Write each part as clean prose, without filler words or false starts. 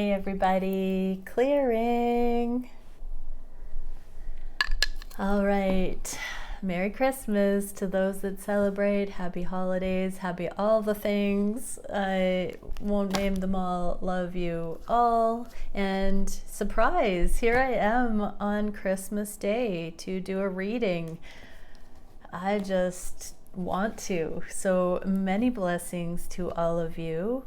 Hey everybody, clearing. All right, Merry Christmas to those that celebrate. Happy holidays, happy all the things. I won't name them all. Love you all. And surprise, here I am on Christmas Day to do a reading. I just want to. So many blessings to all of you.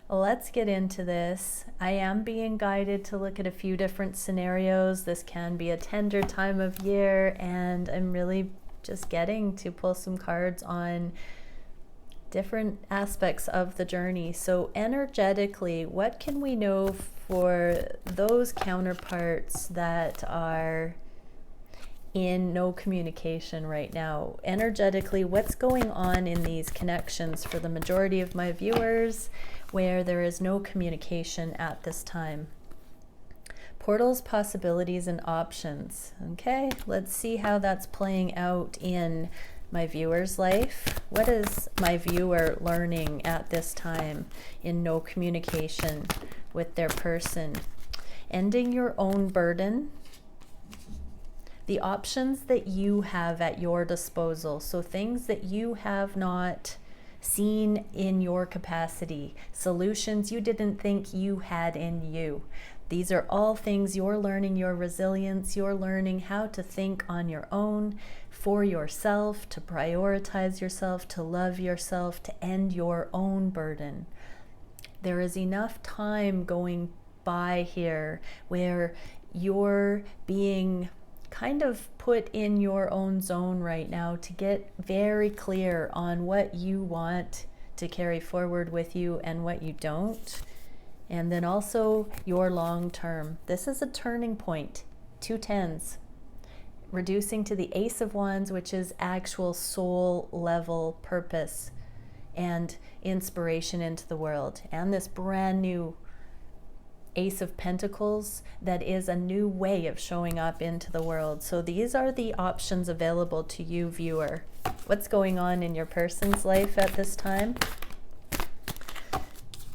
Let's get into this. I am being guided to look at a few different scenarios. This can be a tender time of year, and I'm really just getting to pull some cards on different aspects of the journey. So energetically, what can we know for those counterparts that are in no communication right now? Energetically, what's going on in these connections for the majority of my viewers where there is no communication at this time? Portals, possibilities, and options. Okay, let's see how that's playing out in my viewer's life. What is my viewer learning at this time in no communication with their person? Ending your own burden. The options that you have at your disposal. So things that you have not seen in your capacity, solutions you didn't think you had in you. These are all things you're learning, your resilience, you're learning how to think on your own, for yourself, to prioritize yourself, to love yourself, to end your own burden. There is enough time going by here where you're being kind of put in your own zone right now to get very clear on what you want to carry forward with you and what you don't. And then also your long term. This is a turning point. 2 tens. Reducing to the Ace of Wands, which is actual soul level purpose and inspiration into the world. And this brand new Ace of Pentacles that is a new way of showing up into the world. So these are the options available to you, viewer. What's going on in your person's life at this time?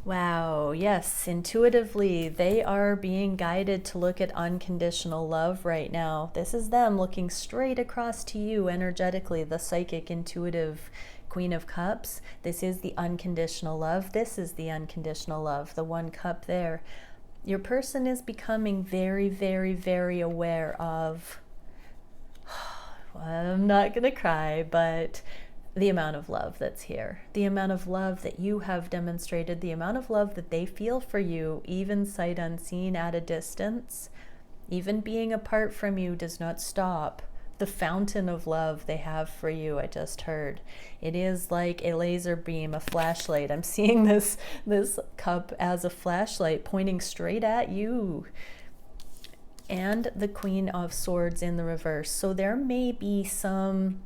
Wow, yes, intuitively, they are being guided to look at unconditional love right now. This is them looking straight across to you energetically, the psychic, intuitive Queen of Cups. This is the unconditional love. This is the unconditional love, the 1 cup there. Your person is becoming very, very, very aware of, I'm not going to cry, but the amount of love that's here, the amount of love that you have demonstrated, the amount of love that they feel for you, even sight unseen at a distance, even being apart from you does not stop the fountain of love they have for you. I just heard it is like a laser beam, a flashlight. I'm seeing this cup as a flashlight pointing straight at you. And the Queen of Swords in the reverse. So there may be some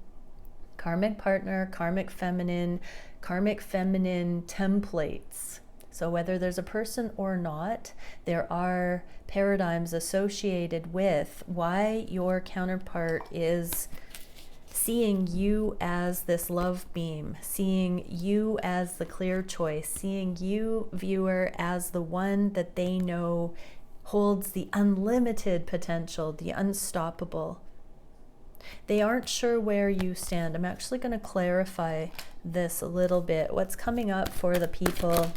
karmic partner, karmic feminine templates. So whether there's a person or not, there are paradigms associated with why your counterpart is seeing you as this love beam, seeing you as the clear choice, seeing you, viewer, as the one that they know holds the unlimited potential, the unstoppable. They aren't sure where you stand. I'm actually going to clarify this a little bit. What's coming up for the people?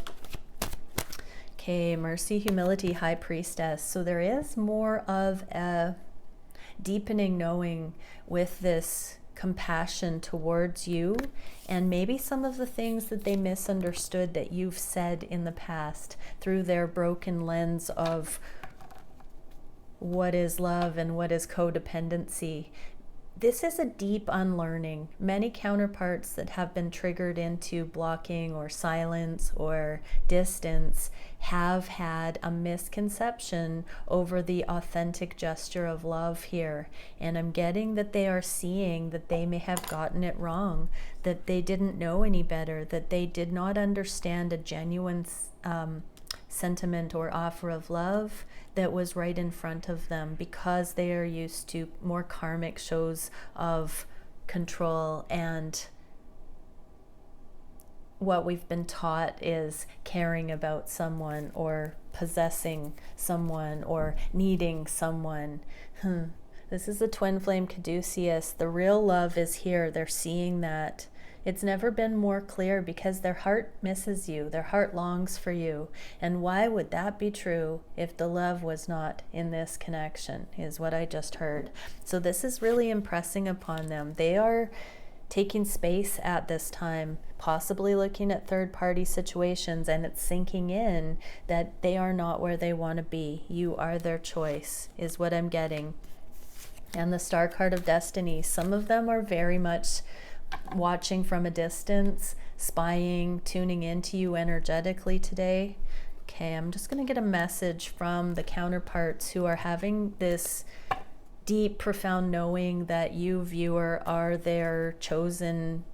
Okay, mercy, humility, high priestess. So there is more of a deepening knowing with this compassion towards you, and maybe some of the things that they misunderstood that you've said in the past through their broken lens of what is love and what is codependency. This is a deep unlearning. Many counterparts that have been triggered into blocking or silence or distance have had a misconception over the authentic gesture of love here. And I'm getting that they are seeing that they may have gotten it wrong, that they didn't know any better, that they did not understand a genuine sentiment or offer of love that was right in front of them, because they are used to more karmic shows of control and what we've been taught is caring about someone or possessing someone or needing someone. This is the twin flame caduceus. The real love is here. They're seeing that. It's never been more clear because their heart misses you. Their heart longs for you. And why would that be true if the love was not in this connection, is what I just heard. So this is really impressing upon them. They are taking space at this time, possibly looking at third-party situations, and it's sinking in that they are not where they want to be. You are their choice, is what I'm getting. And the Star card of Destiny, some of them are very much watching from a distance, spying, tuning into you energetically today. Okay, I'm just going to get a message from the counterparts who are having this deep, profound knowing that you, viewer, are their chosen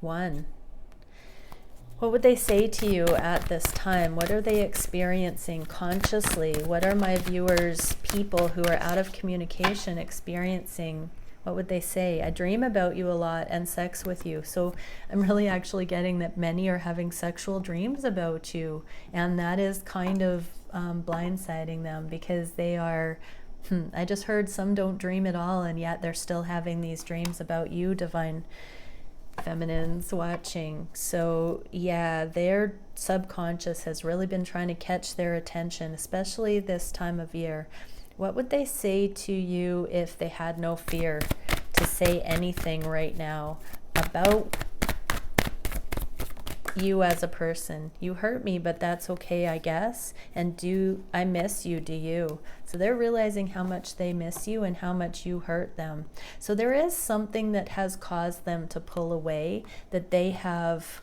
one. What would they say to you at this time? What are they experiencing consciously? What are my viewers, people who are out of communication, experiencing? What would they say? I dream about you a lot and sex with you. So I'm really actually getting that many are having sexual dreams about you. And that is kind of blindsiding them because they are, I just heard some don't dream at all, and yet they're still having these dreams about you, divine feminines watching. So yeah, their subconscious has really been trying to catch their attention, especially this time of year. What would they say to you if they had no fear to say anything right now about you as a person? You hurt me, but that's okay, I guess. And do I miss you? Do you? So they're realizing how much they miss you and how much you hurt them. So there is something that has caused them to pull away that they have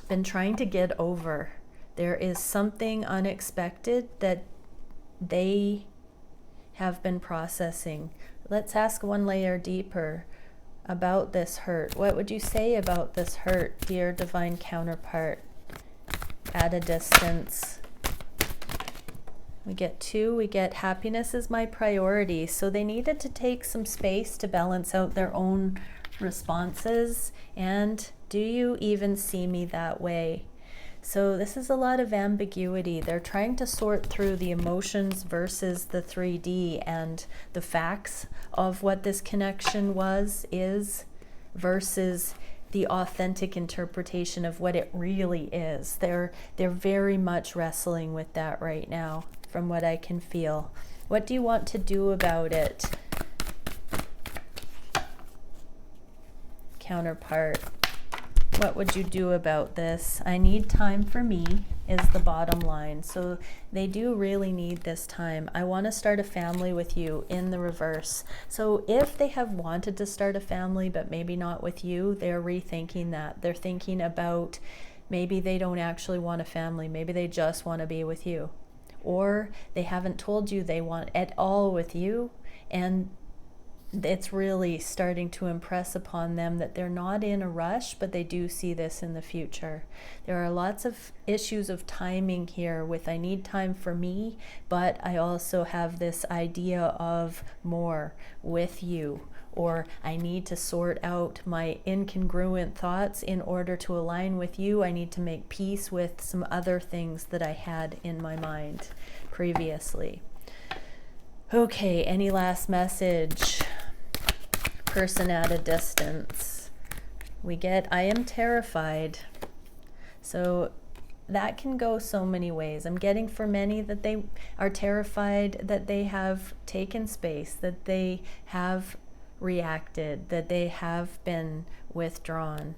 been trying to get over. There is something unexpected that they have been processing. Let's ask one layer deeper about this hurt. What would you say about this hurt, dear divine counterpart? At a distance. We get 2, we get happiness is my priority. So they needed to take some space to balance out their own responses. And do you even see me that way? So this is a lot of ambiguity. They're trying to sort through the emotions versus the 3D and the facts of what this connection is versus the authentic interpretation of what it really is. They're very much wrestling with that right now, from what I can feel. What do you want to do about it, counterpart? What would you do about this? I need time for me is the bottom line. So they do really need this time. I want to start a family with you in the reverse. So if they have wanted to start a family, but maybe not with you, they're rethinking that. They're thinking about maybe they don't actually want a family. Maybe they just want to be with you. Or they haven't told you they want at all with you, and it's really starting to impress upon them that they're not in a rush, but they do see this in the future. There are lots of issues of timing here with I need time for me, but I also have this idea of more with you, or I need to sort out my incongruent thoughts in order to align with you. I need to make peace with some other things that I had in my mind previously. Okay, any last message? Person at a distance. We get, I am terrified. So that can go so many ways. I'm getting for many that they are terrified that they have taken space, that they have reacted, that they have been withdrawn.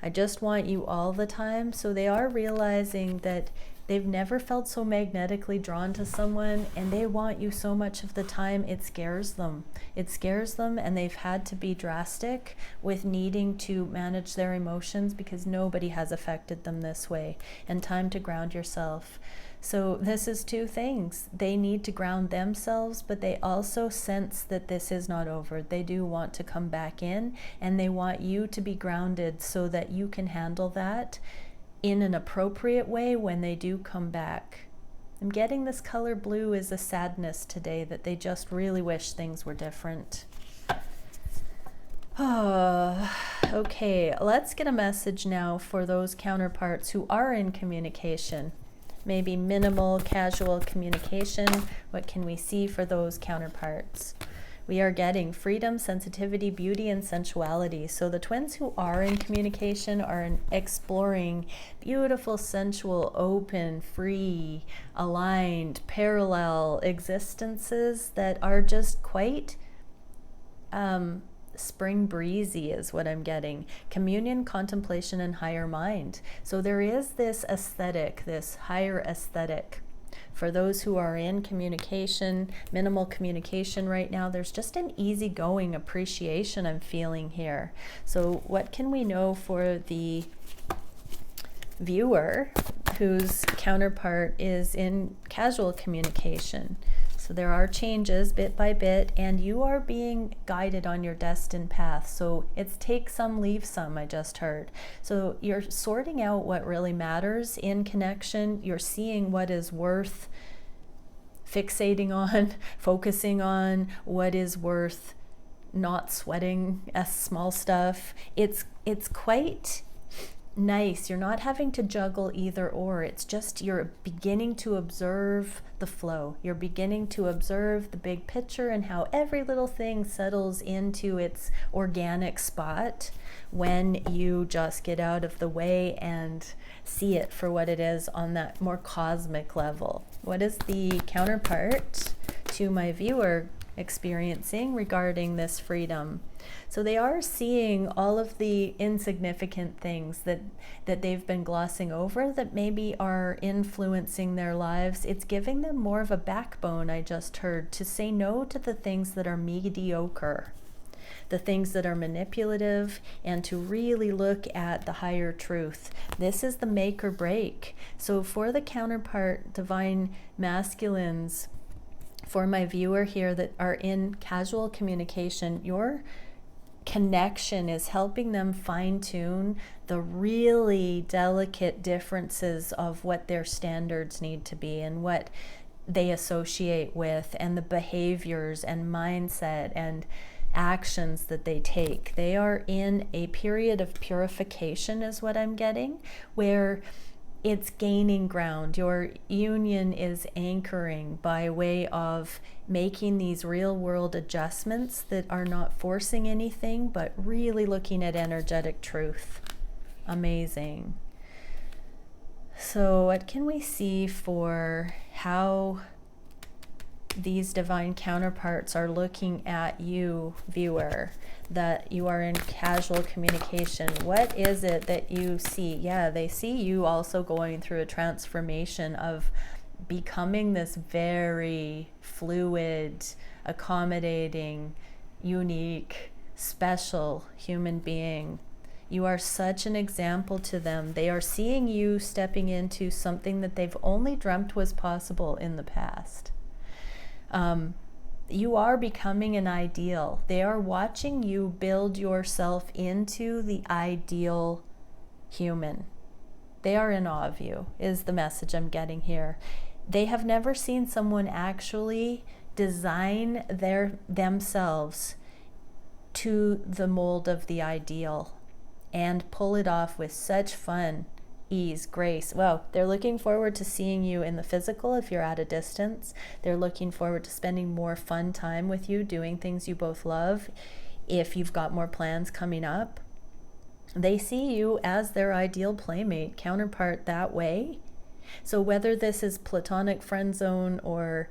I just want you all the time. So they are realizing that they've never felt so magnetically drawn to someone, and they want you so much of the time it scares them. It scares them, and they've had to be drastic with needing to manage their emotions because nobody has affected them this way. And time to ground yourself. So this is 2 things. They need to ground themselves, but they also sense that this is not over. They do want to come back in, and they want you to be grounded so that you can handle that in an appropriate way when they do come back. I'm getting this color blue is a sadness today, that they just really wish things were different. Okay, let's get a message now for those counterparts who are in communication. Maybe minimal, casual communication. What can we see for those counterparts? We are getting freedom, sensitivity, beauty, and sensuality. So the twins who are in communication are exploring beautiful, sensual, open, free, aligned, parallel existences that are just quite spring breezy is what I'm getting. Communion, contemplation, and higher mind. So there is this aesthetic, this higher aesthetic. For those who are in communication, minimal communication right now, there's just an easygoing appreciation I'm feeling here. So what can we know for the viewer whose counterpart is in casual communication? So there are changes bit by bit, and you are being guided on your destined path. So it's take some, leave some, I just heard. So you're sorting out what really matters in connection. You're seeing what is worth fixating on, focusing on, what is worth not sweating as small stuff. It's quite nice. You're not having to juggle either or. It's just you're beginning to observe the flow. You're beginning to observe the big picture and how every little thing settles into its organic spot when you just get out of the way and see it for what it is on that more cosmic level. What is the counterpart to my viewer experiencing regarding this freedom? So they are seeing all of the insignificant things that they've been glossing over that maybe are influencing their lives. It's giving them more of a backbone, I just heard, to say no to the things that are mediocre, the things that are manipulative, and to really look at the higher truth. This is the make or break. So for the counterpart divine masculines, for my viewer here that are in casual communication, your connection is helping them fine-tune the really delicate differences of what their standards need to be and what they associate with, and the behaviors and mindset and actions that they take. They are in a period of purification is what I'm getting, where it's gaining ground. Your union is anchoring by way of making these real world adjustments that are not forcing anything, but really looking at energetic truth. Amazing. So what can we see for how these divine counterparts are looking at you, viewer, that you are in casual communication? What is it that you see? Yeah, they see you also going through a transformation of becoming this very fluid, accommodating, unique, special human being. You are such an example to them. They are seeing you stepping into something that they've only dreamt was possible in the past. You are becoming an ideal. They are watching you build yourself into the ideal human. They are in awe of you, is the message I'm getting here. They have never seen someone actually design themselves to the mold of the ideal and pull it off with such fun, ease, grace. Well, they're looking forward to seeing you in the physical if you're at a distance. They're looking forward to spending more fun time with you, doing things you both love. If you've got more plans coming up, they see you as their ideal playmate, counterpart that way. So whether this is platonic friend zone or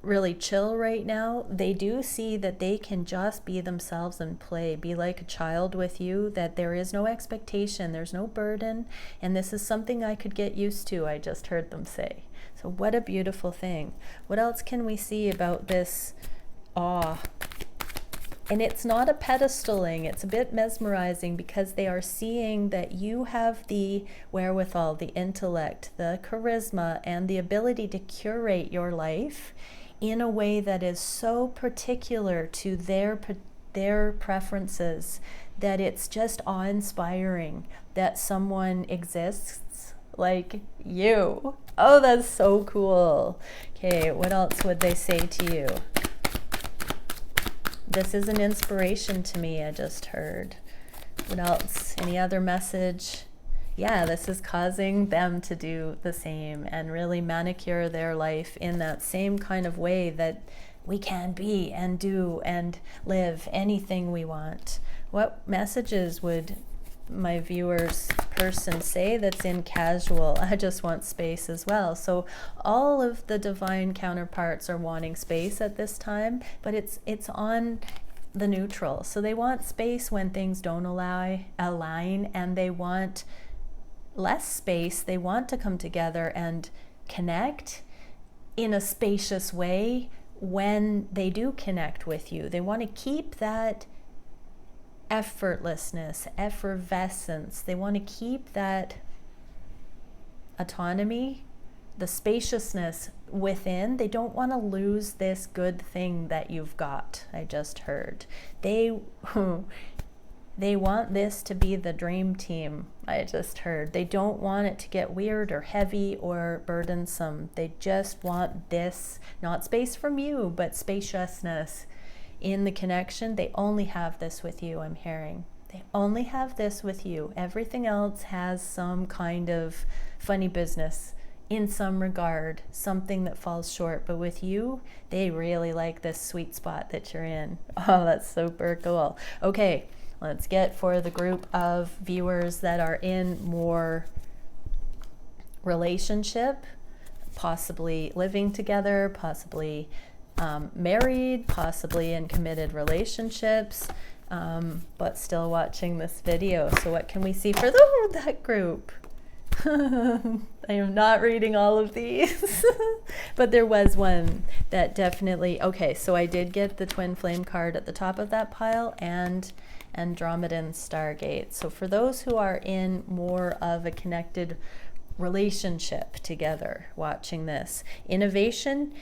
really chill right now, they do see that they can just be themselves and play, be like a child with you, that there is no expectation, there's no burden, and this is something I could get used to, I just heard them say. So what a beautiful thing. What else can we see about this awe? And it's not a pedestaling, it's a bit mesmerizing, because they are seeing that you have the wherewithal, the intellect, the charisma, and the ability to curate your life in a way that is so particular to their preferences that it's just awe-inspiring that someone exists like you. Oh, that's so cool. Okay, what else would they say to you? this is an inspiration to me, I just heard. What else? Any other message? Yeah, this is causing them to do the same and really manicure their life in that same kind of way that we can be and do and live anything we want. What messages would my viewer's person say that's in casual? I just want space as well. So all of the divine counterparts are wanting space at this time, but it's on the neutral. So they want space when things don't align, and they want less space. They want to come together and connect in a spacious way when they do connect with you. They want to keep that effortlessness, effervescence. They want to keep that autonomy, the spaciousness within. They don't want to lose this good thing that you've got, I just heard. They want this to be the dream team, I just heard. They don't want it to get weird or heavy or burdensome. They just want this, not space from you, but spaciousness in the connection. They only have this with you, I'm hearing. They only have this with you. Everything else has some kind of funny business in some regard, something that falls short. But with you, they really like this sweet spot that you're in. Oh, that's super cool. Okay, let's get for the group of viewers that are in more relationship, possibly living together, possibly married, possibly in committed relationships, but still watching this video. So what can we see for that group? I am not reading all of these, but there was one that definitely, okay, so I did get the twin flame card at the top of that pile and Andromedan Stargate. So for those who are in more of a connected relationship together, watching this, innovation,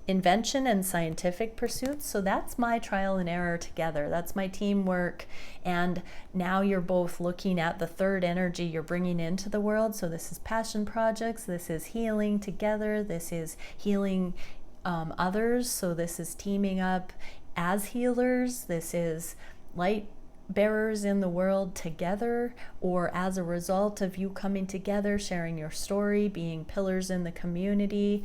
invention and scientific pursuits. So that's my trial and error together. That's my teamwork. And now you're both looking at the third energy you're bringing into the world. So this is passion projects. This is healing together. This is healing others. So this is teaming up as healers. This is light bearers in the world together, or as a result of you coming together, sharing your story, being pillars in the community.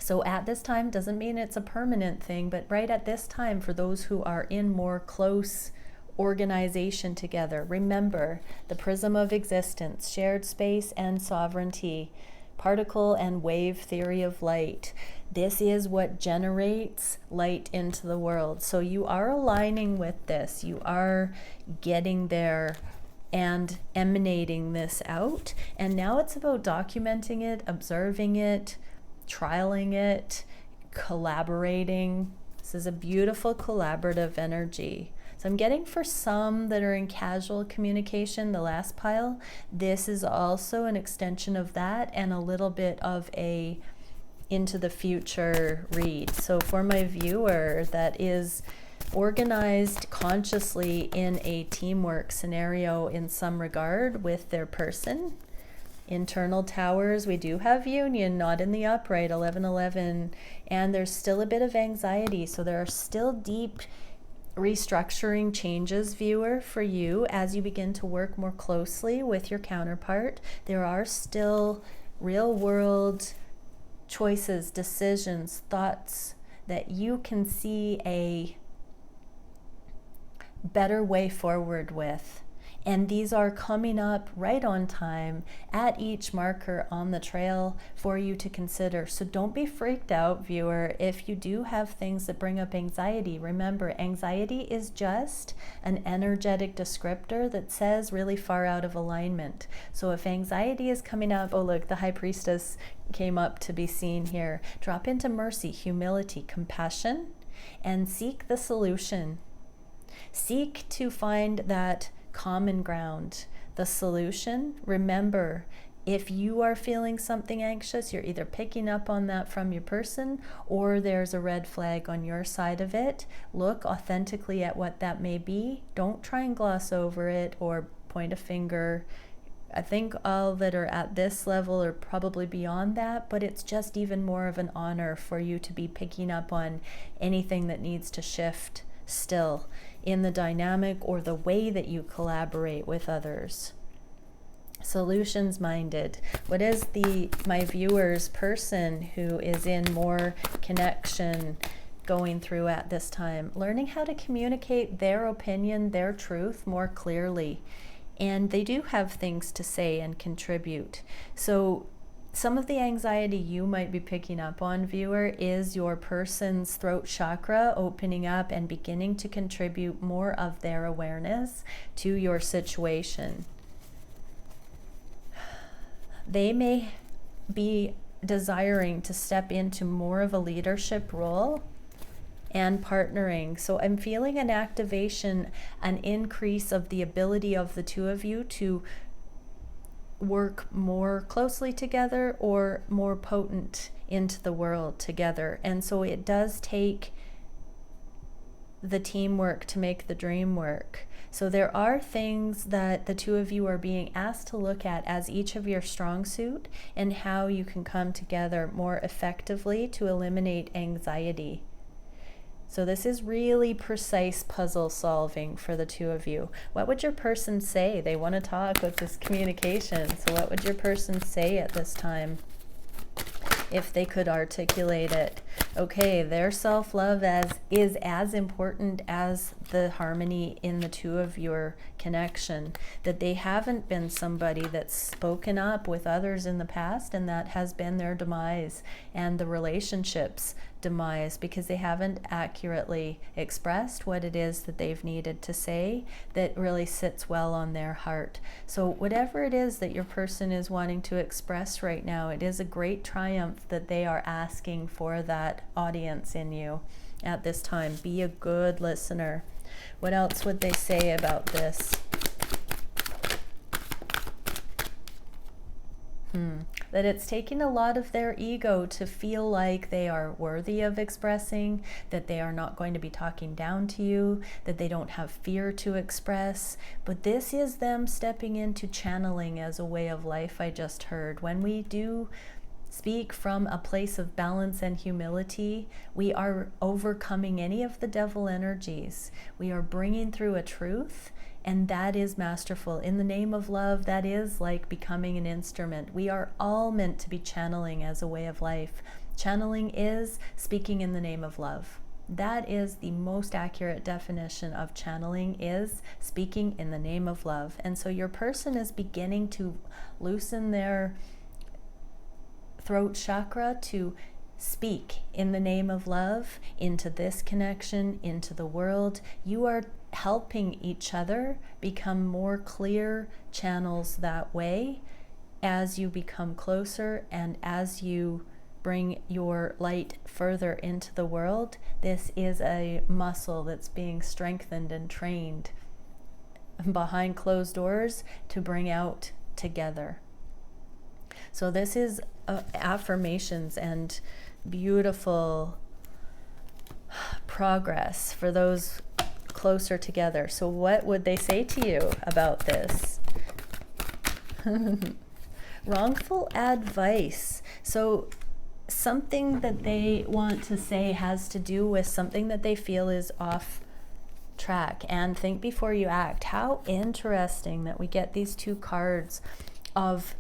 So at this time, doesn't mean it's a permanent thing, but right at this time, for those who are in more close organization together, remember the prism of existence, shared space and sovereignty, particle and wave theory of light. This is what generates light into the world. So you are aligning with this. You are getting there and emanating this out. And now it's about documenting it, observing it, trialing it, collaborating. This is a beautiful collaborative energy. So I'm getting for some that are in casual communication, the last pile, this is also an extension of that and a little bit of a into the future read. So for my viewer that is organized consciously in a teamwork scenario in some regard with their person, internal towers, we do have union, not in the upright, 1111, and there's still a bit of anxiety. So there are still deep restructuring changes, viewer, for you as you begin to work more closely with your counterpart. There are still real world choices, decisions, thoughts that you can see a better way forward with. And these are coming up right on time at each marker on the trail for you to consider. So don't be freaked out, viewer, if you do have things that bring up anxiety. Remember, anxiety is just an energetic descriptor that says really far out of alignment. So if anxiety is coming up, oh look, the High Priestess came up to be seen here. Drop into mercy, humility, compassion, and seek the solution. Seek to find that common ground, the solution. Remember, if you are feeling something anxious, you're either picking up on that from your person or there's a red flag on your side of it. Look authentically at what that may be. Don't try and gloss over it or point a finger. I think all that are at this level are probably beyond that, but it's just even more of an honor for you to be picking up on anything that needs to shift still in the dynamic or the way that you collaborate with others. Solutions minded. What is my viewer's person who is in more connection going through at this time? Learning how to communicate their opinion, their truth more clearly. And they do have things to say and contribute. So some of the anxiety you might be picking up on, viewer, is your person's throat chakra opening up and beginning to contribute more of their awareness to your situation. They may be desiring to step into more of a leadership role and partnering. So I'm feeling an activation, an increase of the ability of the two of you to work more closely together or more potent into the world together. And so it does take the teamwork to make the dream work. So there are things that the two of you are being asked to look at as each of your strong suit and how you can come together more effectively to eliminate anxiety. So this is really precise puzzle solving for the two of you. What would your person say? They want to talk with this communication. So what would your person say at this time if they could articulate it? Okay, their self-love is as important as the harmony in the two of your connection. That they haven't been somebody that's spoken up with others in the past, and that has been their demise and the relationship's demise, because they haven't accurately expressed what it is that they've needed to say that really sits well on their heart. So whatever it is that your person is wanting to express right now, it is a great triumph that they are asking for that audience in you at this time. Be a good listener. What else would they say about this? That it's taking a lot of their ego to feel like they are worthy of expressing, that they are not going to be talking down to you, that they don't have fear to express. But this is them stepping into channeling as a way of life, I just heard. When we do speak from a place of balance and humility, we are overcoming any of the devil energies. We are bringing through a truth, and that is masterful. In the name of love, that is like becoming an instrument. We are all meant to be channeling as a way of life. Channeling is speaking in the name of love. That is the most accurate definition of channeling, is speaking in the name of love. And so your person is beginning to loosen their throat chakra to speak in the name of love into this connection, into the world. You are helping each other become more clear channels that way as you become closer and as you bring your light further into the world. This is a muscle that's being strengthened and trained behind closed doors to bring out together. So this is affirmations and beautiful progress for those closer together. So what would they say to you about this? Wrongful advice. So something that they want to say has to do with something that they feel is off track. And think before you act. How interesting that we get these two cards of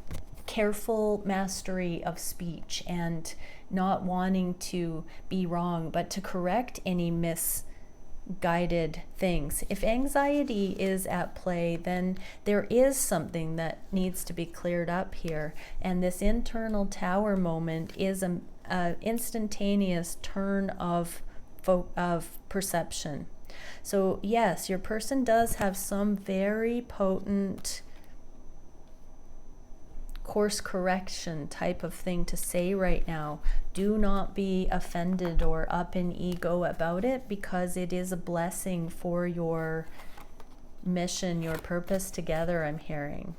careful mastery of speech and not wanting to be wrong, but to correct any misguided things. If anxiety is at play, then there is something that needs to be cleared up here. And this internal tower moment is an instantaneous turn of perception. So yes, your person does have some very potent course correction type of thing to say right now. Do not be offended or up in ego about it, because it is a blessing for your mission, your purpose together, I'm hearing.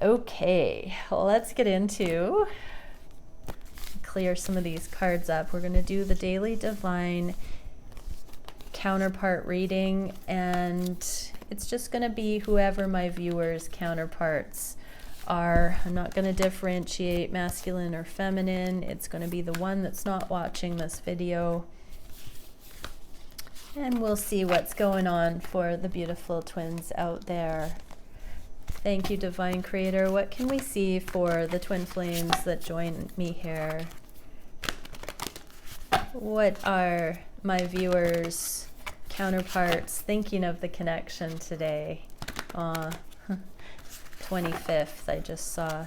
Okay, well, let's get into, clear some of these cards up. We're going to do the daily divine counterpart reading, and It's just going to be whoever my viewers' counterparts are. I'm not going to differentiate masculine or feminine. It's going to be the one that's not watching this video. And we'll see what's going on for the beautiful twins out there. Thank you, Divine Creator. What can we see for the twin flames that join me here? What are my viewers' counterparts thinking of the connection today? 25th, I just saw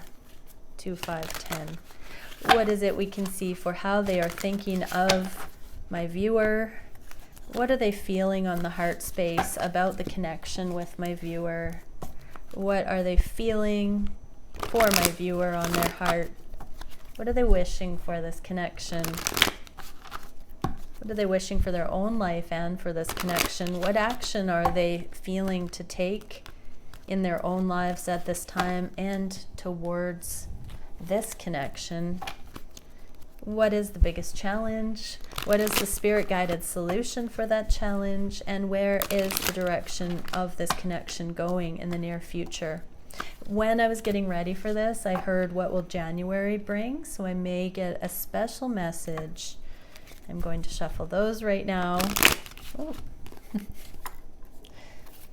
2510. What is it we can see for how they are thinking of my viewer? What are they feeling on the heart space about the connection with my viewer? What are they feeling for my viewer on their heart? What are they wishing for this connection? What are they wishing for their own life and for this connection? What action are they feeling to take in their own lives at this time and towards this connection? What is the biggest challenge? What is the spirit-guided solution for that challenge? And where is the direction of this connection going in the near future? When I was getting ready for this, I heard what will January bring, so I may get a special message. I'm going to shuffle those right now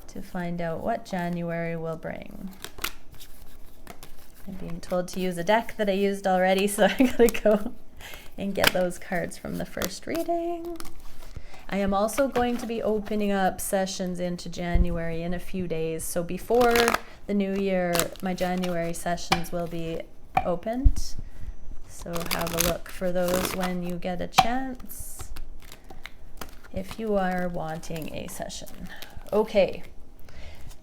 to find out what January will bring. I'm being told to use a deck that I used already, so I gotta go and get those cards from the first reading. I am also going to be opening up sessions into January in a few days. So before the new year, my January sessions will be opened. So have a look for those when you get a chance, if you are wanting a session. Okay.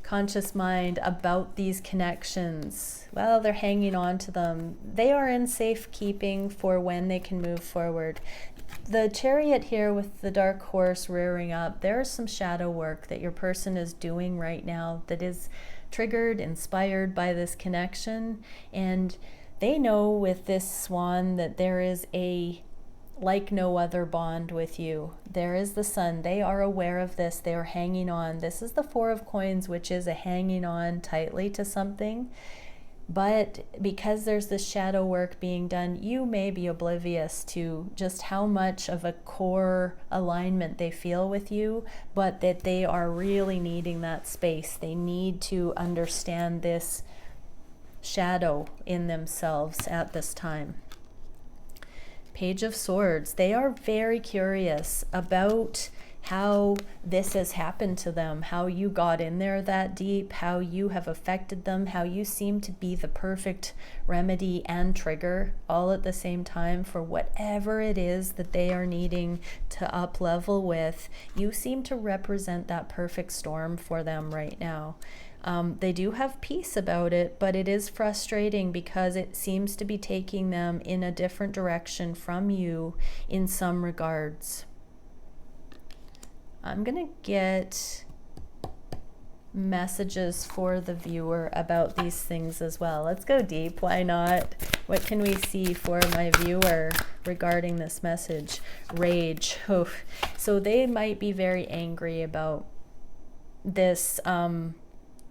Conscious mind about these connections. Well, they're hanging on to them. They are in safekeeping for when they can move forward. The Chariot here with the dark horse rearing up, there is some shadow work that your person is doing right now that is triggered, inspired by this connection. And they know with this swan that there is a like no other bond with you. There is the sun. They are aware of this. They are hanging on. This is the Four of Coins, which is a hanging on tightly to something. But because there's this shadow work being done, you may be oblivious to just how much of a core alignment they feel with you, but that they are really needing that space. They need to understand this shadow in themselves at this time. Page of Swords. They are very curious about how this has happened to them, how you got in there that deep, how you have affected them, how you seem to be the perfect remedy and trigger all at the same time for whatever it is that they are needing to up level with. You seem to represent that perfect storm for them right now. They do have peace about it, but it is frustrating because it seems to be taking them in a different direction from you in some regards. I'm going to get messages for the viewer about these things as well. Let's go deep. Why not? What can we see for my viewer regarding this message? Rage. Oof. So they might be very angry about this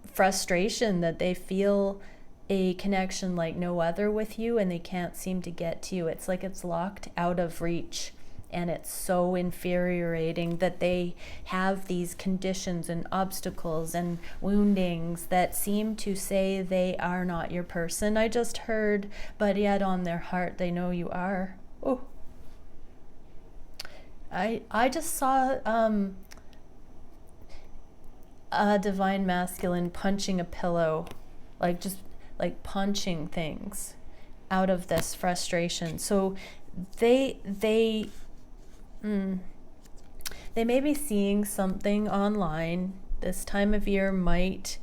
frustration that they feel a connection like no other with you and they can't seem to get to you. It's like it's locked out of reach, and it's so infuriating that they have these conditions and obstacles and woundings that seem to say they are not your person. I just heard, but yet on their heart they know you are. Oh, I just saw a divine masculine punching a pillow, like just like punching things out of this frustration. So they may be seeing something online. This time of year might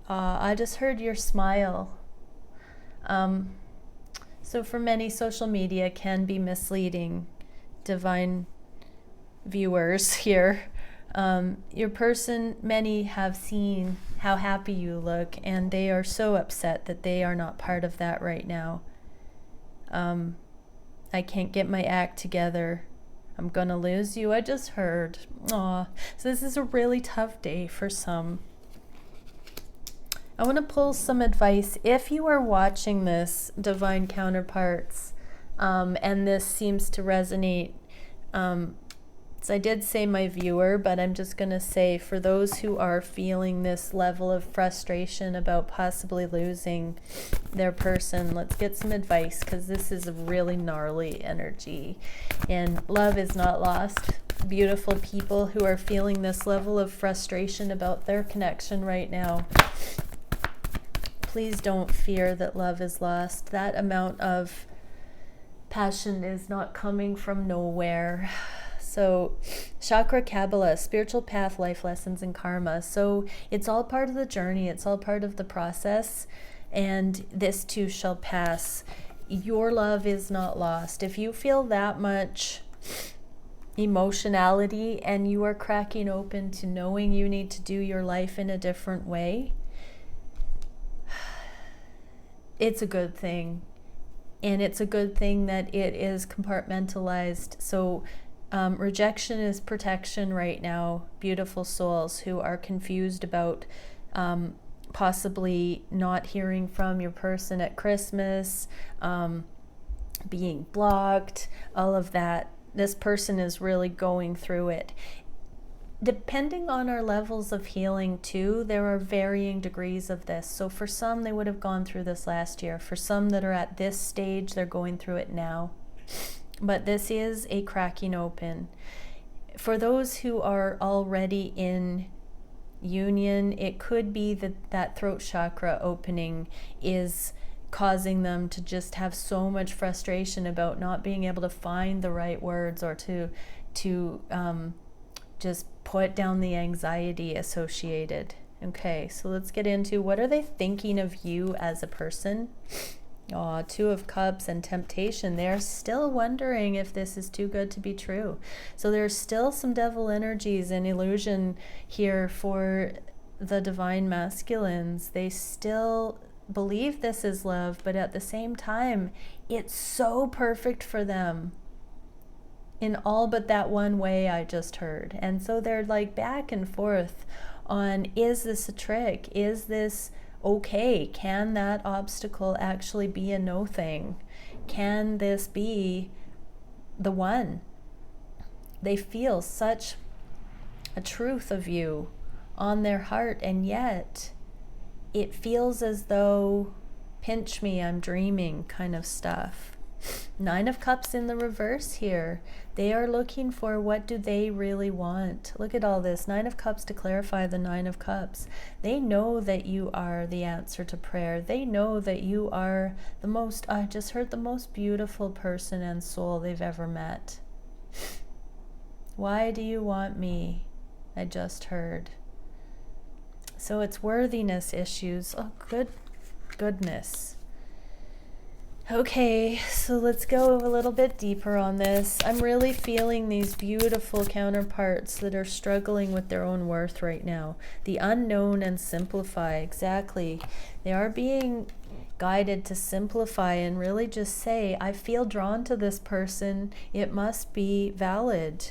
I just heard your smile. So for many, social media can be misleading, divine viewers here. Your person, many have seen how happy you look, and they are so upset that they are not part of that right now. I can't get my act together. I'm gonna lose you, I just heard. Aw. So this is a really tough day for some. I want to pull some advice. If you are watching this, divine counterparts, and this seems to resonate, so I did say my viewer, but I'm just going to say for those who are feeling this level of frustration about possibly losing their person, let's get some advice, because this is a really gnarly energy. And love is not lost. Beautiful people who are feeling this level of frustration about their connection right now, please don't fear that love is lost. That amount of passion is not coming from nowhere. So, chakra Kabbalah, spiritual path, life lessons, and karma. So, it's all part of the journey. It's all part of the process. And this too shall pass. Your love is not lost. If you feel that much emotionality and you are cracking open to knowing you need to do your life in a different way, it's a good thing. And it's a good thing that it is compartmentalized. So rejection is protection right now. Beautiful souls who are confused about possibly not hearing from your person at Christmas, being blocked, all of that. This person is really going through it. Depending on our levels of healing too, there are varying degrees of this. So for some, they would have gone through this last year. For some that are at this stage, they're going through it now. But this is a cracking open. For those who are already in union, it could be that that throat chakra opening is causing them to just have so much frustration about not being able to find the right words, or to just put down the anxiety associated. Okay, so let's get into what are they thinking of you as a person. Two of Cups and temptation. They're still wondering if this is too good to be true. So there's still some devil energies and illusion here for the divine masculines. They still believe this is love, but at the same time, it's so perfect for them in all but that one way I just heard. And so they're like back and forth on, is this a trick? Is this okay? Can that obstacle actually be a no thing? Can this be the one? They feel such a truth of you on their heart, and yet it feels as though pinch me, I'm dreaming kind of stuff. Nine of Cups in the reverse here. They are looking for, what do they really want? Look at all this. Nine of Cups to clarify the Nine of Cups. They know that you are the answer to prayer. They know that you are the most, I just heard, the most beautiful person and soul they've ever met. Why do you want me? I just heard. So it's worthiness issues. Oh, goodness. Okay, so let's go a little bit deeper on this. I'm really feeling these beautiful counterparts that are struggling with their own worth right now. The unknown and simplify, exactly. They are being guided to simplify and really just say, I feel drawn to this person. It must be valid.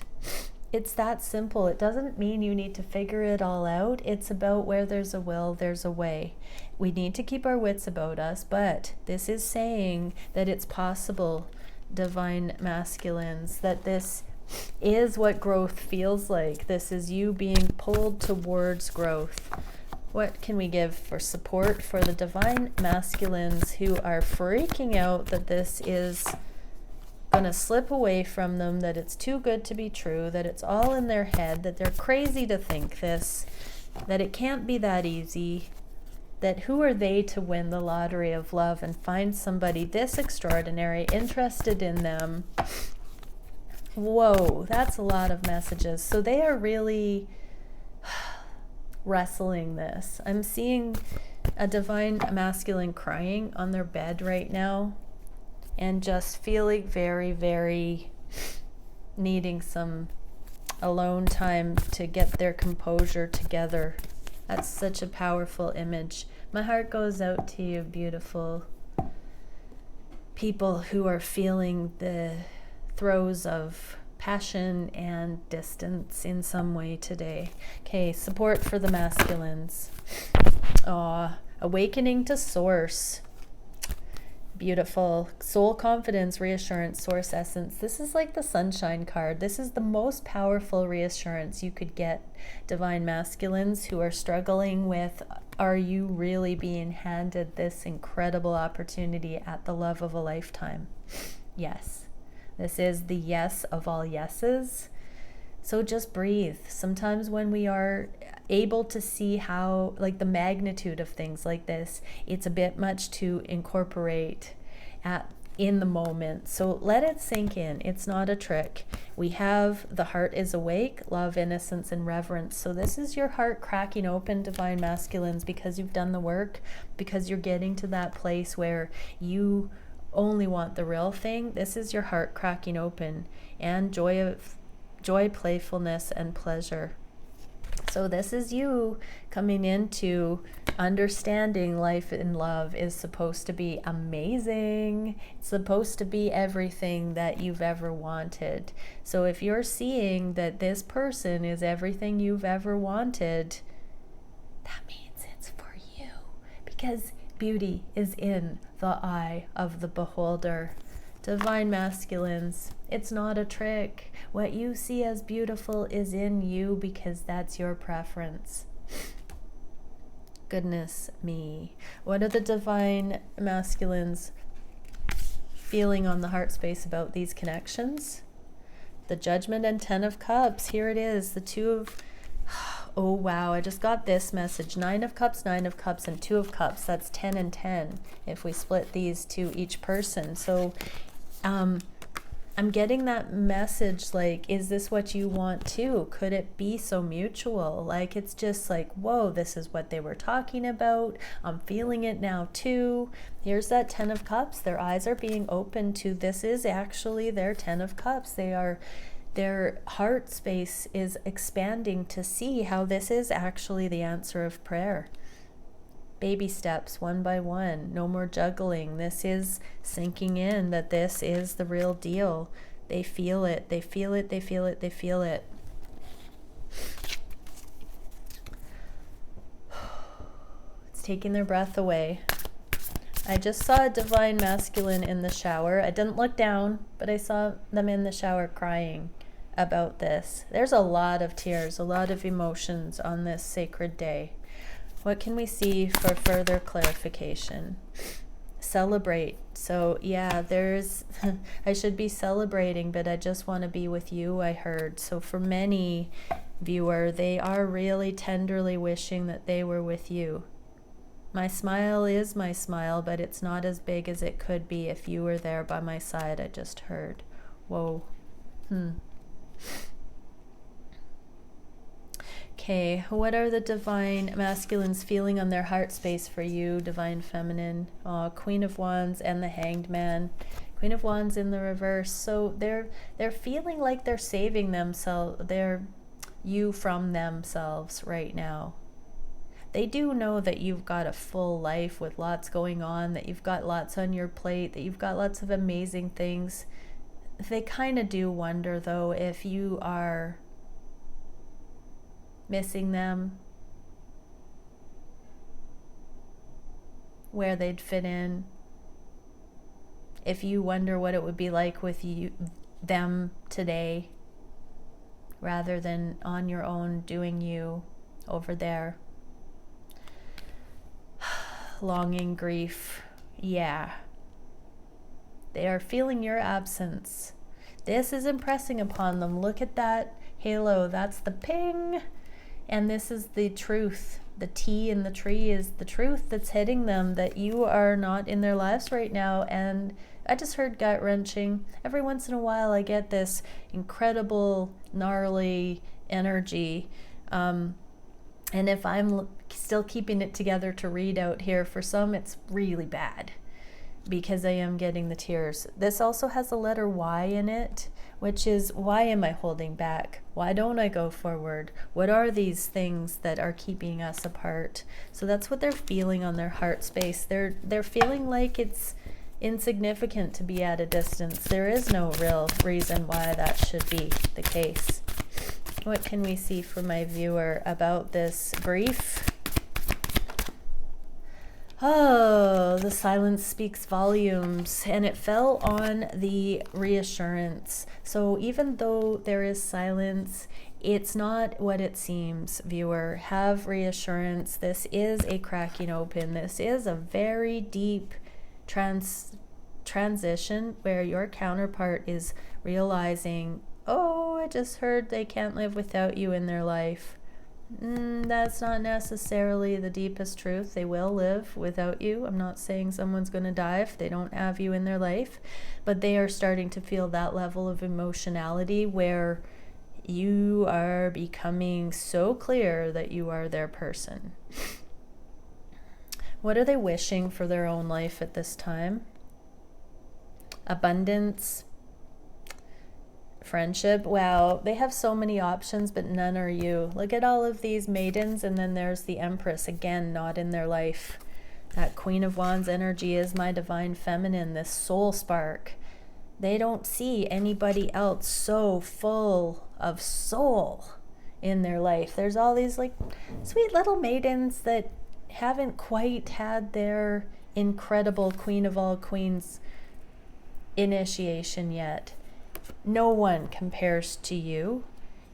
It's that simple. It doesn't mean you need to figure it all out. It's about where there's a will, there's a way. We need to keep our wits about us, but this is saying that it's possible, divine masculines, that this is what growth feels like. This is you being pulled towards growth. What can we give for support for the divine masculines who are freaking out that this is going to slip away from them, that it's too good to be true, that it's all in their head, that they're crazy to think this, that it can't be that easy, that who are they to win the lottery of love and find somebody this extraordinary, interested in them? Whoa, that's a lot of messages. So they are really wrestling this. I'm seeing a divine masculine crying on their bed right now, and just feeling very, very needing some alone time to get their composure together. That's such a powerful image. My heart goes out to you, beautiful people who are feeling the throes of passion and distance in some way today. Okay, support for the masculines. Awakening to source. Beautiful. Soul confidence, reassurance, source essence. This is like the sunshine card. This is the most powerful reassurance you could get, divine masculines who are struggling with, are you really being handed this incredible opportunity at the love of a lifetime? Yes. This is the yes of all yeses. So just breathe. Sometimes when we are able to see how, like, the magnitude of things like this, it's a bit much to incorporate in the moment. So let it sink in. It's not a trick. We have the heart is awake, love, innocence, and reverence. So this is your heart cracking open, divine masculines, because you've done the work, because you're getting to that place where you only want the real thing. This is your heart cracking open, and joy, playfulness, and pleasure. So this is you coming into understanding life in love is supposed to be amazing. It's supposed to be everything that you've ever wanted. So if you're seeing that this person is everything you've ever wanted, that means it's for you, because beauty is in the eye of the beholder. Divine masculines, it's not a trick. What you see as beautiful is in you because that's your preference. Goodness me. What are the divine masculines feeling on the heart space about these connections? The Judgment and 10 of Cups. Here it is. The 2 of... Oh, wow. I just got this message. 9 of Cups, 9 of Cups, and 2 of Cups. That's 10 and 10 if we split these to each person. So I'm getting that message, like, is this what you want too? Could it be so mutual? Like, it's just like, whoa, this is what they were talking about. I'm feeling it now too. Here's that 10 of Cups. Their eyes are being opened to, this is actually their 10 of Cups. Their heart space is expanding to see how this is actually the answer of prayer. Baby steps, one by one. No more juggling. This is sinking in that this is the real deal. They feel it. They feel it. They feel it. They feel it. It's taking their breath away. I just saw a divine masculine in the shower. I didn't look down, but I saw them in the shower crying about this. There's a lot of tears, a lot of emotions on this sacred day. What can we see for further clarification? Celebrate. So yeah, there's, I should be celebrating, but I just want to be with you, I heard. So for many, viewer, they are really tenderly wishing that they were with you. My smile is my smile, but it's not as big as it could be if you were there by my side, I just heard. Whoa. Okay, what are the divine masculines feeling on their heart space for you, divine feminine? Queen of Wands and the Hanged Man. Queen of Wands in the reverse. So they're feeling like they're saving themselves, you from themselves right now. They do know that you've got a full life with lots going on, that you've got lots on your plate, that you've got lots of amazing things. They kind of do wonder, though, if you are missing them, where they'd fit in. If you wonder what it would be like with them today, rather than on your own doing you over there. Longing, grief, yeah. They are feeling your absence. This is impressing upon them. Look at that halo. That's the ping. And this is the truth. The T in the tree is the truth that's hitting them, that you are not in their lives right now. And I just heard gut-wrenching. Every once in a while I get this incredible, gnarly energy. And if I'm still keeping it together to read out here, for some it's really bad, because I am getting the tears. This also has a letter Y in it, which is, why am I holding back? Why don't I go forward? What are these things that are keeping us apart? So that's what they're feeling on their heart space. They're feeling like it's insignificant to be at a distance. There is no real reason why that should be the case. What can we see for my viewer about this grief? Oh, the silence speaks volumes, and it fell on the reassurance. So even though there is silence, it's not what it seems, viewer. Have reassurance. This is a cracking open. This is a very deep transition where your counterpart is realizing, oh, I just heard they can't live without you in their life. That's not necessarily the deepest truth. They will live without you. I'm not saying someone's going to die if they don't have you in their life, but they are starting to feel that level of emotionality where you are becoming so clear that you are their person. What are they wishing for their own life at this time? Abundance. Friendship. Wow, they have so many options, but none are you. Look at all of these maidens, and then there's the Empress, again, not in their life. That Queen of Wands energy is my divine feminine, this soul spark. They don't see anybody else so full of soul in their life. There's all these like sweet little maidens that haven't quite had their incredible Queen of all Queens initiation yet. No one compares to you.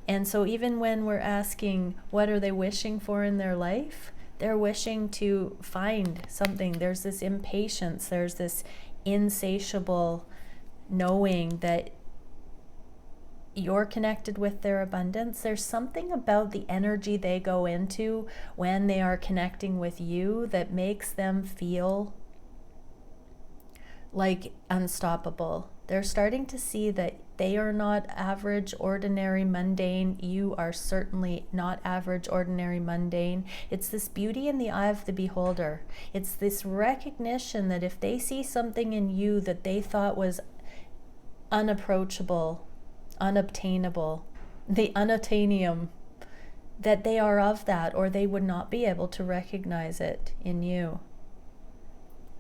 And so even when we're asking what are they wishing for in their life, they're wishing to find something. There's this impatience, there's this insatiable knowing that you're connected with their abundance. There's something about the energy they go into when they are connecting with you that makes them feel like unstoppable. They're starting to see that they are not average, ordinary, mundane. You are certainly not average, ordinary, mundane. It's this beauty in the eye of the beholder. It's this recognition that if they see something in you that they thought was unapproachable, unobtainable, the UNOBTAINIUM, that they are of that, or they would not be able to recognize it in you.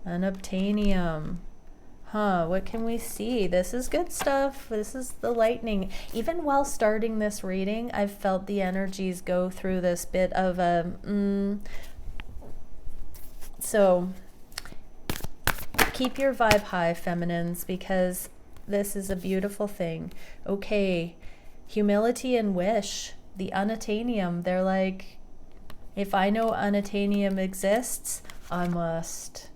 UNOBTAINIUM. What can we see? This is good stuff. This is the lightning. Even while starting this reading, I've felt the energies go through this bit of a... So, keep your vibe high, feminines, because this is a beautiful thing. Okay, humility and wish. The UNOBTAINIUM, they're like, if I know UNOBTAINIUM exists, I must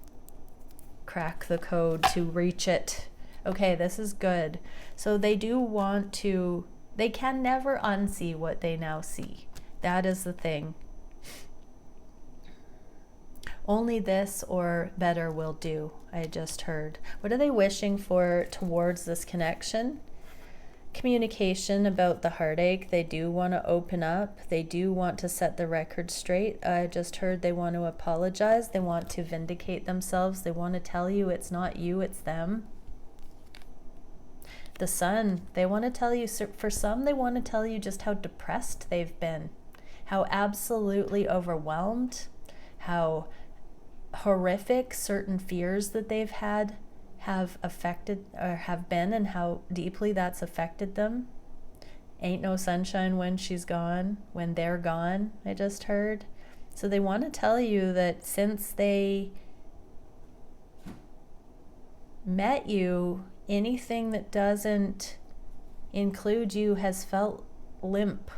crack the code to reach it. Okay, this is good. So they do want to, they can never unsee what they now see. That is the thing. Only this or better will do, I just heard. What are they wishing for towards this connection? Communication about the heartache. They do want to open up. They do want to set the record straight. I just heard they want to apologize. They want to vindicate themselves. They want to tell you it's not you, it's them. The Sun, they want to tell you, for some, they want to tell you just how depressed they've been, how absolutely overwhelmed, how horrific certain fears that they've had have affected or have been, and how deeply that's affected them. Ain't no sunshine when she's gone, when they're gone, I just heard. So they want to tell you that since they met you, anything that doesn't include you has felt limp,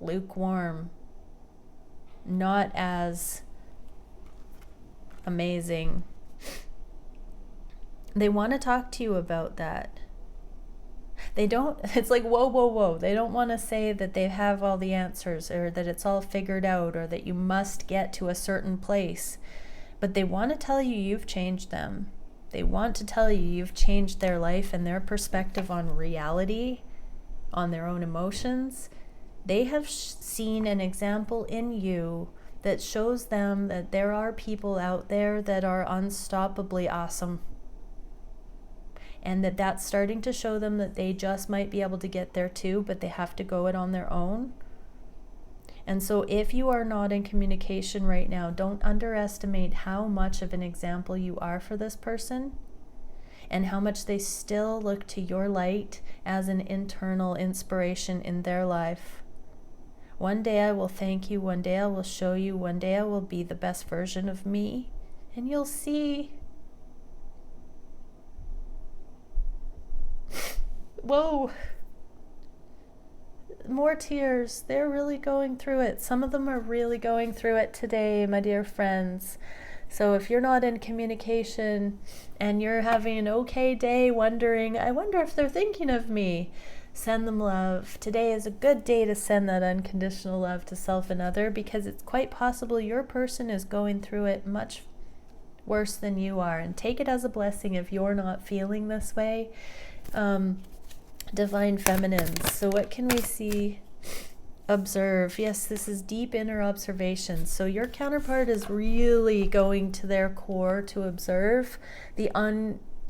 lukewarm, not as amazing. They want to talk to you about that. They don't, it's like, whoa, whoa, whoa. They don't want to say that they have all the answers or that it's all figured out or that you must get to a certain place. But they want to tell you you've changed them. They want to tell you you've changed their life and their perspective on reality, on their own emotions. They have seen an example in you that shows them that there are people out there that are unstoppably awesome. And that's starting to show them that they just might be able to get there too, but they have to go it on their own. And so if you are not in communication right now, don't underestimate how much of an example you are for this person, and how much they still look to your light as an internal inspiration in their life. One day I will thank you, one day I will show you, one day I will be the best version of me, and you'll see. Whoa. More tears. They're really going through it. Some of them are really going through it today, my dear friends. So if you're not in communication and you're having an okay day wondering, I wonder if they're thinking of me, send them love. Today is a good day to send that unconditional love to self and other, because it's quite possible your person is going through it much worse than you are. And take it as a blessing if you're not feeling this way. Divine feminines. So what can we see? Observe. Yes, this is deep inner observation. So your counterpart is really going to their core to observe the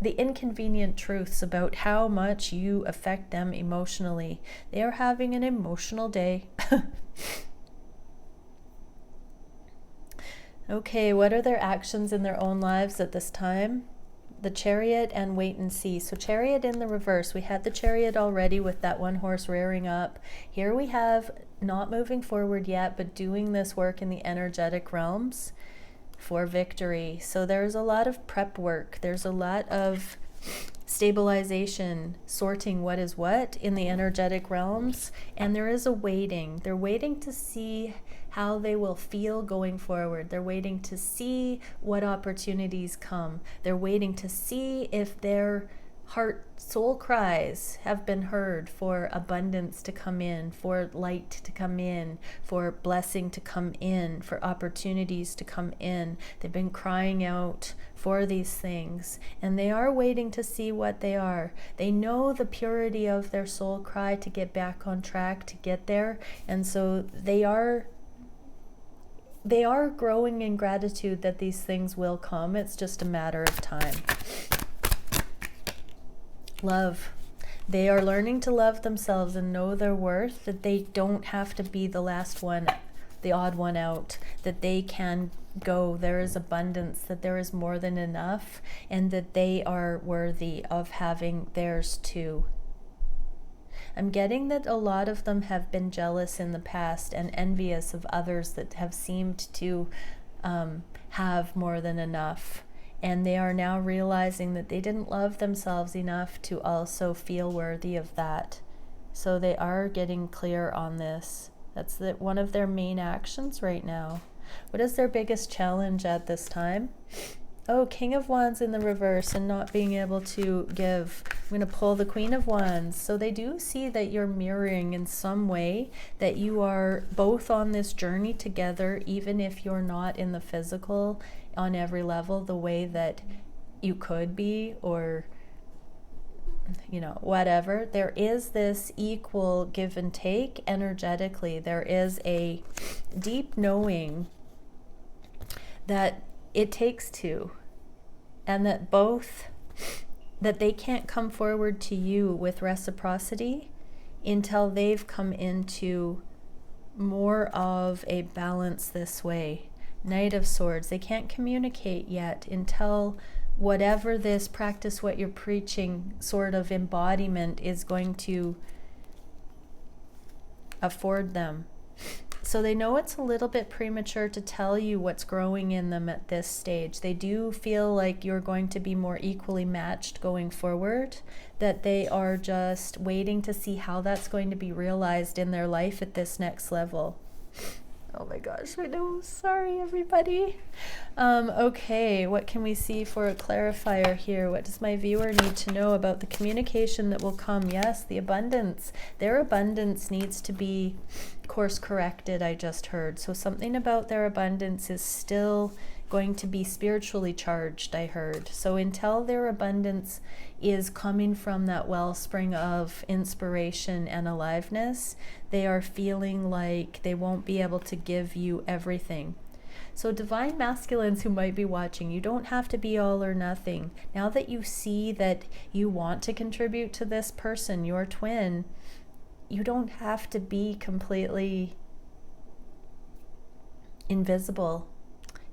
inconvenient truths about how much you affect them emotionally. They are having an emotional day. Okay, what are their actions in their own lives at this time? The Chariot and wait and see. So Chariot in the reverse. We had the Chariot already with that one horse rearing up. Here we have not moving forward yet, but doing this work in the energetic realms for victory. So there's a lot of prep work. There's a lot of stabilization, sorting what is what in the energetic realms. And there is a waiting. They're waiting to see how they will feel going forward. They're waiting to see what opportunities come. They're waiting to see if their heart soul cries have been heard for abundance to come in, for light to come in, for blessing to come in, for opportunities to come in. They've been crying out for these things, and they are waiting to see what they are. They know the purity of their soul cry to get back on track, to get there, and so they are growing in gratitude that these things will come. It's just a matter of time. Love. They are learning to love themselves and know their worth, that they don't have to be the last one, the odd one out, that they can go. There is abundance, that there is more than enough, and that they are worthy of having theirs too. I'm getting that a lot of them have been jealous in the past and envious of others that have seemed to have more than enough. And they are now realizing that they didn't love themselves enough to also feel worthy of that. So they are getting clear on this. That's one of their main actions right now. What is their biggest challenge at this time? Oh, King of Wands in the reverse and not being able to give. I'm going to pull the Queen of Wands. So they do see that you're mirroring in some way, that you are both on this journey together, even if you're not in the physical on every level the way that you could be, or whatever. There is this equal give and take energetically. There is a deep knowing that it takes two, and that they can't come forward to you with reciprocity until they've come into more of a balance this way. Knight of Swords. They can't communicate yet until whatever this practice what you're preaching sort of embodiment is going to afford them. So they know it's a little bit premature to tell you what's growing in them at this stage. They do feel like you're going to be more equally matched going forward, that they are just waiting to see how that's going to be realized in their life at this next level. Oh my gosh, I know. Sorry, everybody. Okay, what can we see for a clarifier here? What does my viewer need to know about the communication that will come? Yes, the abundance. Their abundance needs to be course corrected, I just heard. So something about their abundance is still going to be spiritually charged, I heard. So until their abundance is coming from that wellspring of inspiration and aliveness, they are feeling like they won't be able to give you everything. So divine masculines who might be watching, you don't have to be all or nothing. Now that you see that you want to contribute to this person, your twin, you don't have to be completely invisible.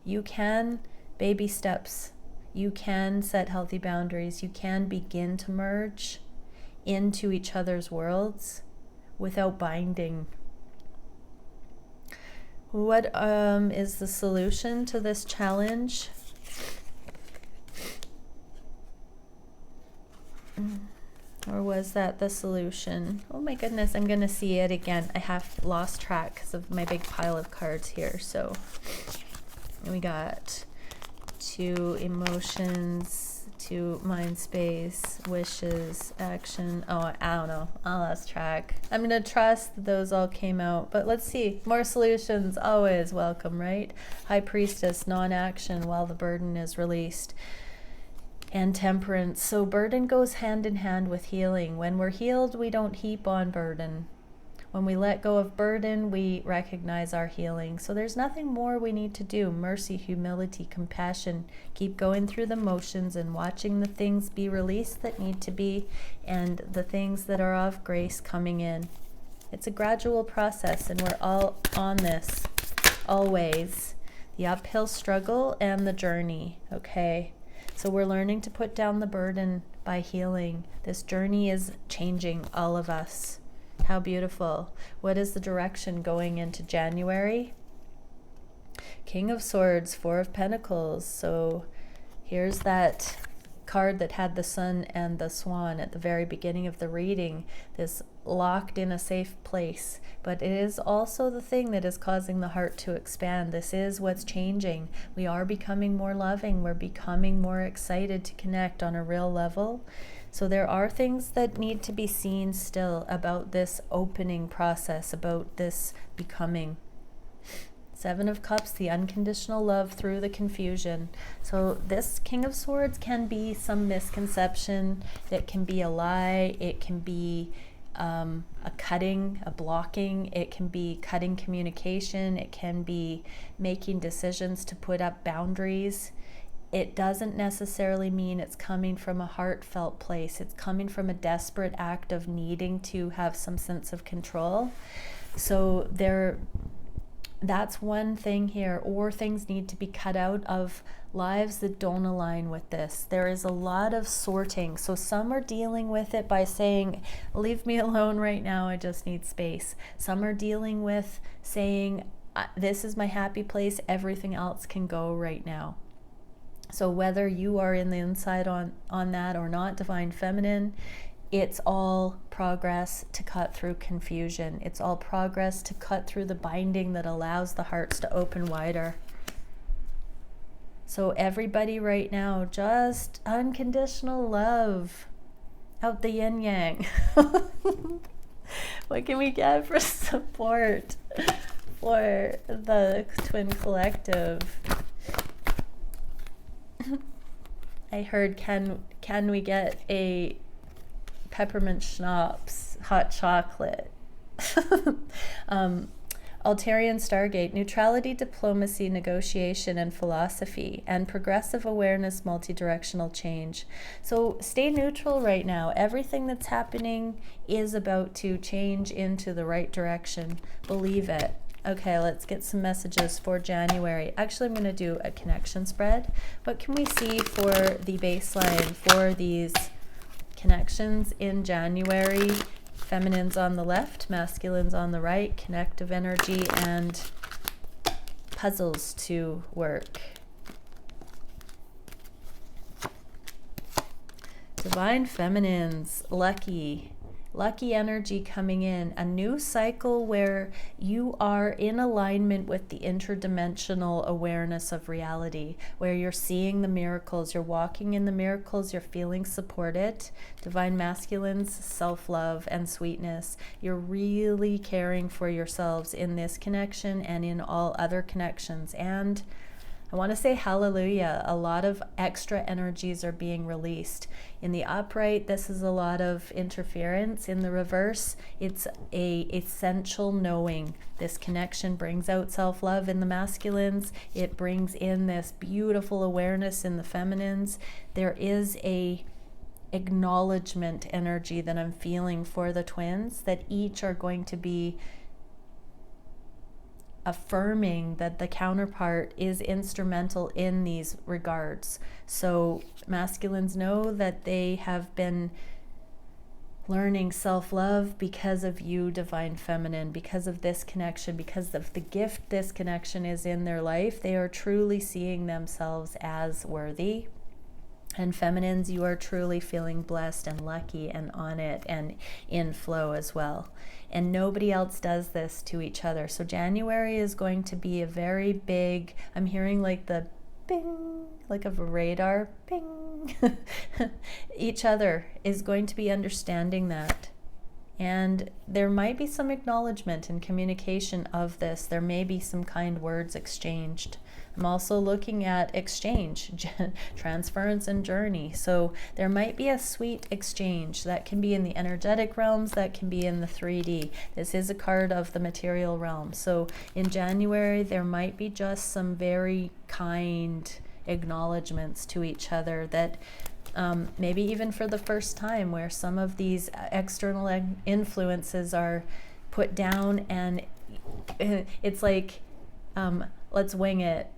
You can baby steps. You can set healthy boundaries. You can begin to merge into each other's worlds without binding. What is the solution to this challenge? Or was that the solution? Oh my goodness, I'm going to see it again. I have lost track because of my big pile of cards here. So we got 2 emotions, 2 mind space, wishes, action. Oh, I don't know. I lost track. I'm going to trust that those all came out. But let's see. More solutions always welcome, right? High Priestess, non-action while the burden is released. And temperance. So burden goes hand in hand with healing. When we're healed, we don't heap on burden. When we let go of burden, we recognize our healing. So there's nothing more we need to do. Mercy, humility, compassion. Keep going through the motions and watching the things be released that need to be, and the things that are of grace coming in. It's a gradual process, and we're all on this, always. The uphill struggle and the journey, okay? So we're learning to put down the burden by healing. This journey is changing all of us. How beautiful. What is the direction going into January? King of Swords, 4 of Pentacles. So here's that card that had the sun and the swan at the very beginning of the reading. This locked in a safe place. But it is also the thing that is causing the heart to expand. This is what's changing. We are becoming more loving. We're becoming more excited to connect on a real level. So there are things that need to be seen still about this opening process, about this becoming. 7 of Cups, the unconditional love through the confusion. So this King of Swords can be some misconception. It can be a lie. It can be a cutting, a blocking. It can be cutting communication. It can be making decisions to put up boundaries. It doesn't necessarily mean it's coming from a heartfelt place. It's coming from a desperate act of needing to have some sense of control. So that's one thing here, or things need to be cut out of lives that don't align with this. There is a lot of sorting. So some are dealing with it by saying, leave me alone right now, I just need space. Some are dealing with saying, this is my happy place, everything else can go right now. So whether you are in the inside on that or not, Divine Feminine, it's all progress to cut through confusion. It's all progress to cut through the binding that allows the hearts to open wider. So everybody right now, just unconditional love. Out the yin yang. What can we get for support for the twin collective? I heard, can we get a peppermint schnapps, hot chocolate? Altarian Stargate, neutrality, diplomacy, negotiation, and philosophy, and progressive awareness, multi-directional change. So stay neutral right now. Everything that's happening is about to change into the right direction. Believe it. Okay, let's get some messages for January. Actually, I'm going to do a connection spread. What can we see for the baseline for these connections in January? Feminines on the left, masculines on the right, connective energy, and puzzles to work. Divine Feminines, lucky energy coming in, a new cycle where you are in alignment with the interdimensional awareness of reality, where you're seeing the miracles, you're walking in the miracles, you're feeling supported. Divine Masculines, self-love and sweetness. You're really caring for yourselves in this connection and in all other connections. And I want to say hallelujah. A lot of extra energies are being released. In the upright, this is a lot of interference. In the reverse, it's a essential knowing. This connection brings out self-love in the masculines. It brings in this beautiful awareness in the feminines. There is a acknowledgement energy that I'm feeling for the twins, that each are going to be affirming that the counterpart is instrumental in these regards. So masculines know that they have been learning self-love because of you, divine feminine, because of this connection, because of the gift this connection is in their life. They are truly seeing themselves as worthy. And feminines, you are truly feeling blessed and lucky and on it and in flow as well. And nobody else does this to each other. So January is going to be a very big, I'm hearing like the bing, like of a radar, bing. Each other is going to be understanding that. And there might be some acknowledgement and communication of this. There may be some kind words exchanged. I'm also looking at exchange, transference and journey. So there might be a sweet exchange that can be in the energetic realms, that can be in the 3D. This is a card of the material realm. So in January, there might be just some very kind acknowledgements to each other that maybe even for the first time, where some of these external influences are put down and it's like, let's wing it.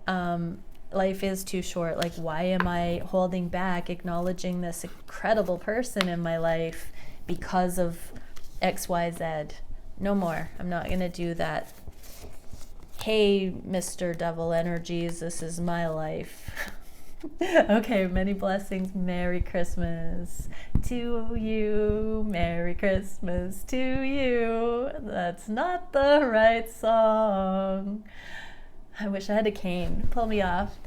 Life is too short. Like, why am I holding back acknowledging this incredible person in my life because of XYZ? No more. I'm not going to do that. Hey, Mr. Devil Energies, this is my life. Okay, many blessings. Merry Christmas to you. Merry Christmas to you. That's not the right song. I wish I had a cane. Pull me off.